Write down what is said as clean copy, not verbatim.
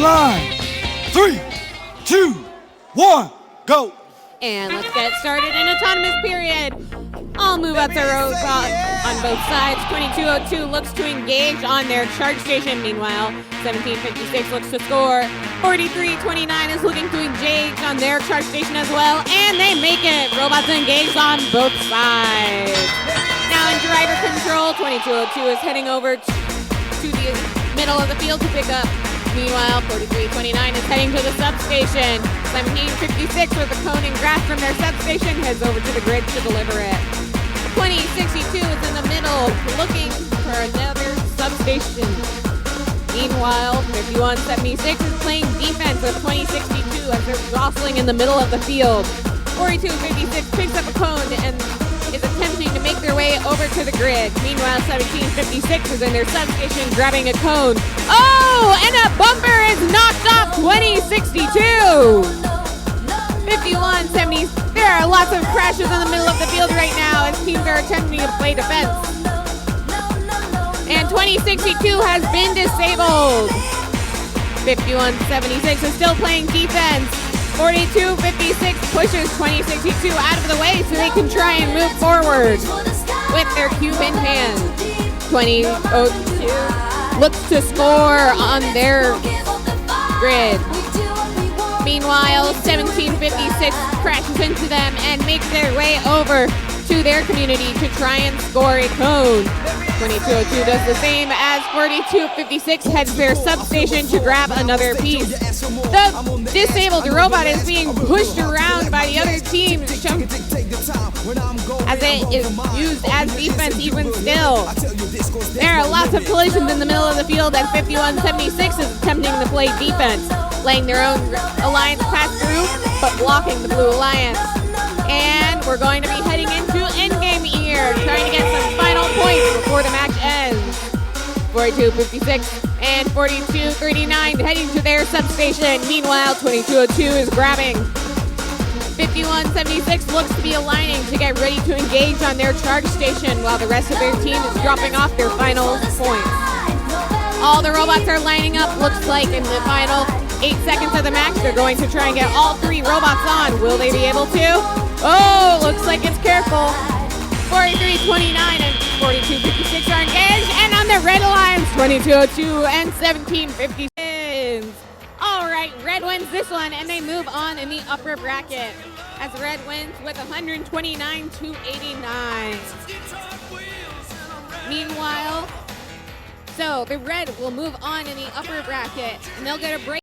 line. 3, 2, 1, go. And let's get started in autonomous period. All move up the robot on both sides. 2202 looks to engage on their charge station. Meanwhile, 1756 looks to score. 4329 is looking to engage on their charge station as well. And they make it. Robots engaged on both sides. Now in driver control, 2202 is heading over to the middle of the field to pick up. Meanwhile, 4329 is heading to the substation. 1756 with a cone and graph from their substation heads over to the grid to deliver it. 2062 is in the middle looking for another substation. Meanwhile, 5176 is playing defense with 2062 as they're jostling in the middle of the field. 4256 picks up a cone and is attempting to make their way over to the grid. Meanwhile, 1756 is in their substation grabbing a cone. Oh, and a bumper is knocked off 2062. 5170. There are lots of crashes in the middle of the field right now as teams are attempting to play defense. And 2062 has been disabled. 5176 is still playing defense. 4256 pushes 2062 out of the way so they can try and move forward with their cube in hand. 2002 looks to score on their grid. Meanwhile, 1756 crashes into them and makes their way over to their community to try and score a cone. 2202 does the same as 4256 heads to their substation to grab another piece. The disabled robot is being pushed around by the other team as it is used as defense even still. There are lots of collisions in the middle of the field as 5176 is attempting to play defense, laying their own alliance pass through, but blocking the blue alliance. And we're going to be heading into endgame here, trying to get some final points before the match ends. 4256 and 4239 heading to their substation. Meanwhile, 2202 is grabbing. 5176 looks to be aligning to get ready to engage on their charge station while the rest of their team is dropping off their final points. All the robots are lining up. Looks like in the final 8 seconds of the match, they're going to try and get all 3 robots on. Will they be able to? Oh, looks like it's careful. 4329 and 4256 are engaged, and on the red alliance, 2202 and 1756 wins. All right, red wins this one, and they move on in the upper bracket as red wins with 129 to 89. Meanwhile, so the red will move on in the upper bracket, and they'll get a break.